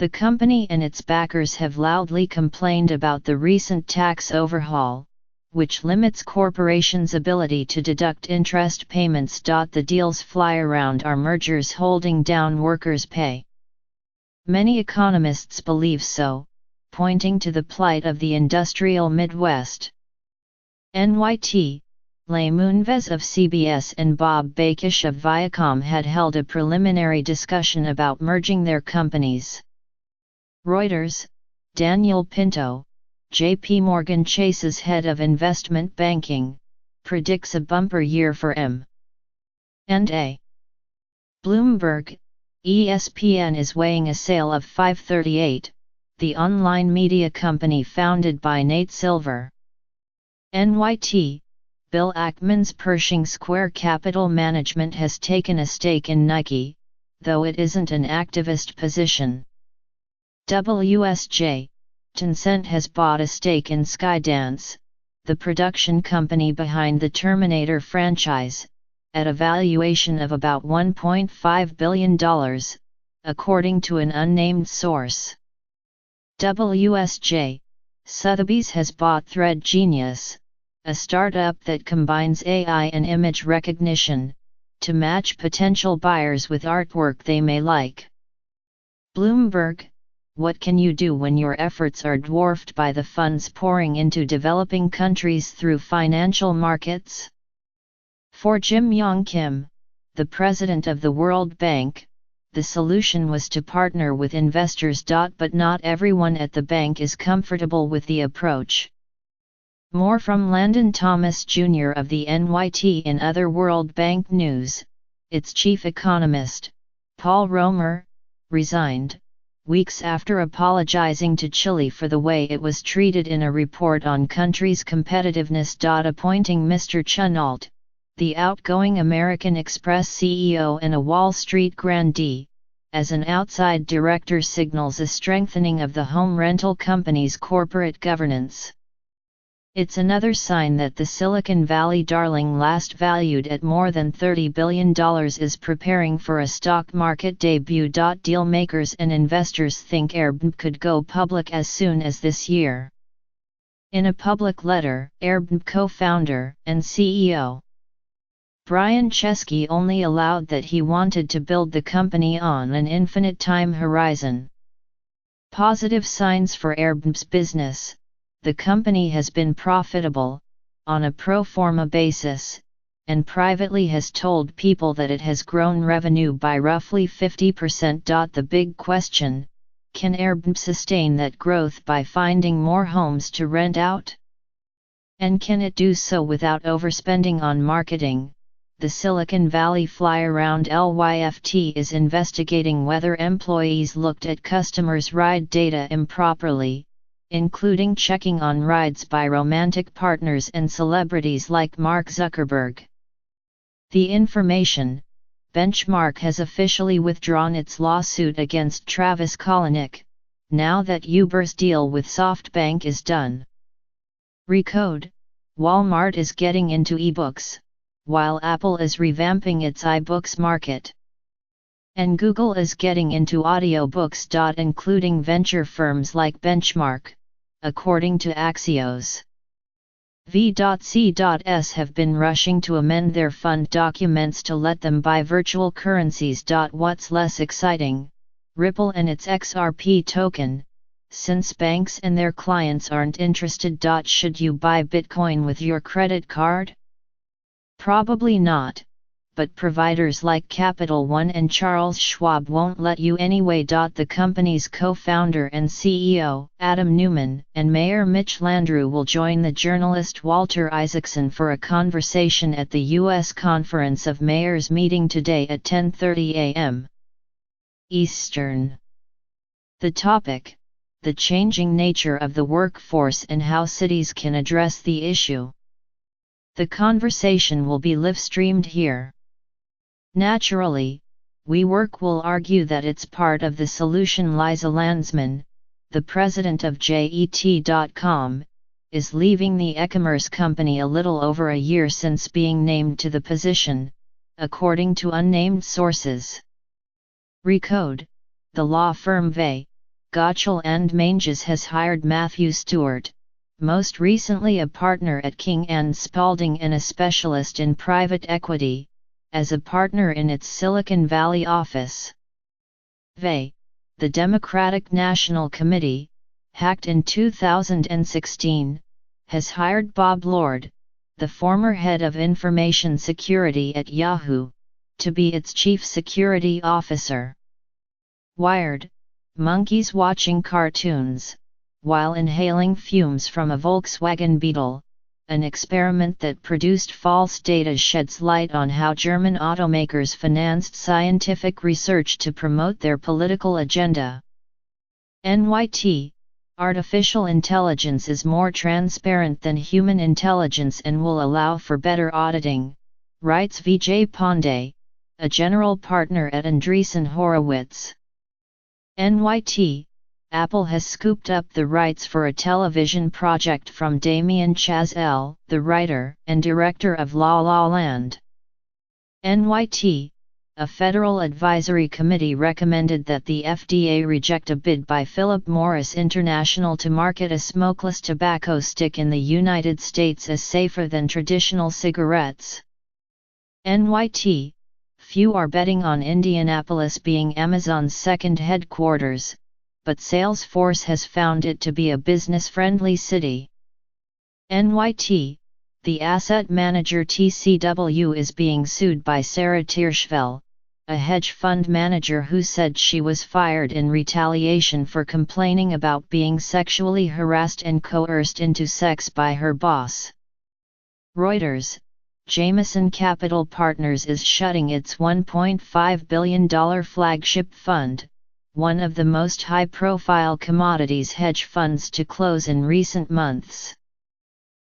The company and its backers have loudly complained about the recent tax overhaul, which limits corporations' ability to deduct interest payments. The deals fly around are mergers holding down workers' pay. Many economists believe so, pointing to the plight of the industrial Midwest. NYT, Leigh Moonves of CBS and Bob Bakish of Viacom had held a preliminary discussion about merging their companies. Reuters, Daniel Pinto, J.P. Morgan Chase's head of investment banking, predicts a bumper year for M&A. Bloomberg, ESPN is weighing a sale of 538, the online media company founded by Nate Silver. NYT, Bill Ackman's Pershing Square Capital Management has taken a stake in Nike, though it isn't an activist position. WSJ, Tencent has bought a stake in Skydance, the production company behind the Terminator franchise, at a valuation of about $1.5 billion, according to an unnamed source. WSJ, Sotheby's has bought Thread Genius, a startup that combines AI and image recognition, to match potential buyers with artwork they may like. Bloomberg, what can you do when your efforts are dwarfed by the funds pouring into developing countries through financial markets? For Jim Yong Kim, the president of the World Bank, the solution was to partner with investors. But not everyone at the bank is comfortable with the approach. More from Landon Thomas Jr. of the NYT. In other World Bank news, its chief economist, Paul Romer, resigned, weeks after apologizing to Chile for the way it was treated in a report on country's competitiveness. Appointing Mr. Chenault, the outgoing American Express CEO and a Wall Street grandee, as an outside director signals a strengthening of the home rental company's corporate governance. It's another sign that the Silicon Valley darling, last valued at more than $30 billion, is preparing for a stock market debut. Dealmakers and investors think Airbnb could go public as soon as this year. In a public letter, Airbnb co-founder and CEO Brian Chesky only allowed that he wanted to build the company on an infinite time horizon. Positive signs for Airbnb's business. The company has been profitable, on a pro forma basis, and privately has told people that it has grown revenue by roughly 50%. The big question, can Airbnb sustain that growth by finding more homes to rent out? And can it do so without overspending on marketing? The Silicon Valley fly-around LYFT is investigating whether employees looked at customers' ride data improperly, including checking on rides by romantic partners and celebrities like Mark Zuckerberg. The Information, Benchmark has officially withdrawn its lawsuit against Travis Kalanick, now that Uber's deal with SoftBank is done. Recode, Walmart is getting into ebooks, while Apple is revamping its iBooks market. And Google is getting into audiobooks. Including venture firms like Benchmark, according to Axios. V.C.S have been rushing to amend their fund documents to let them buy virtual currencies. What's less exciting, Ripple and its XRP token, since banks and their clients aren't interested. Should you buy Bitcoin with your credit card? Probably not, but providers like Capital One and Charles Schwab won't let you anyway. The company's co-founder and CEO, Adam Neumann, and Mayor Mitch Landrieu will join the journalist Walter Isaacson for a conversation at the U.S. Conference of Mayors meeting today at 10:30 a.m. Eastern. The topic: the changing nature of the workforce and how cities can address the issue. The conversation will be live-streamed here. Naturally, WeWork will argue that it's part of the solution. Liza Landsman, the president of JET.com, is leaving the e-commerce company a little over a year since being named to the position, according to unnamed sources. Recode, the law firm VEY, Gotchel and Manges has hired Matthew Stewart, most recently a partner at King & Spalding and a specialist in private equity, as a partner in its Silicon Valley office. The Democratic National Committee, hacked in 2016, has hired Bob Lord, the former head of information security at Yahoo, to be its chief security officer. Wired: monkeys watching cartoons, while inhaling fumes from a Volkswagen Beetle, an experiment that produced false data sheds light on how German automakers financed scientific research to promote their political agenda. NYT: artificial intelligence is more transparent than human intelligence and will allow for better auditing, writes Vijay Pandey, a general partner at Andreessen Horowitz. NYT: Apple has scooped up the rights for a television project from Damien Chazelle, the writer and director of La La Land. NYT: a federal advisory committee recommended that the FDA reject a bid by Philip Morris International to market a smokeless tobacco stick in the United States as safer than traditional cigarettes. NYT: few are betting on Indianapolis being Amazon's second headquarters, but Salesforce has found it to be a business-friendly city. NYT: the asset manager TCW is being sued by Sarah Tierschwell, a hedge fund manager who said she was fired in retaliation for complaining about being sexually harassed and coerced into sex by her boss. Reuters: Jameson Capital Partners is shutting its $1.5 billion flagship fund, one of the most high-profile commodities hedge funds to close in recent months.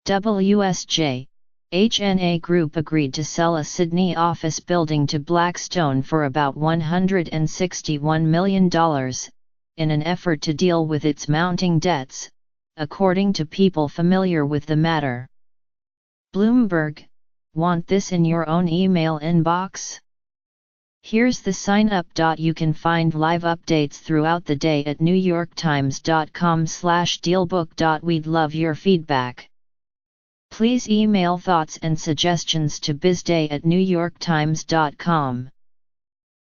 WSJ: HNA Group agreed to sell a Sydney office building to Blackstone for about $161 million, in an effort to deal with its mounting debts, according to people familiar with the matter. Bloomberg: want this in your own email inbox? Here's the sign up. You can find live updates throughout the day at newyorktimes.com/dealbook. We'd love your feedback. Please email thoughts and suggestions to bizday@newyorktimes.com.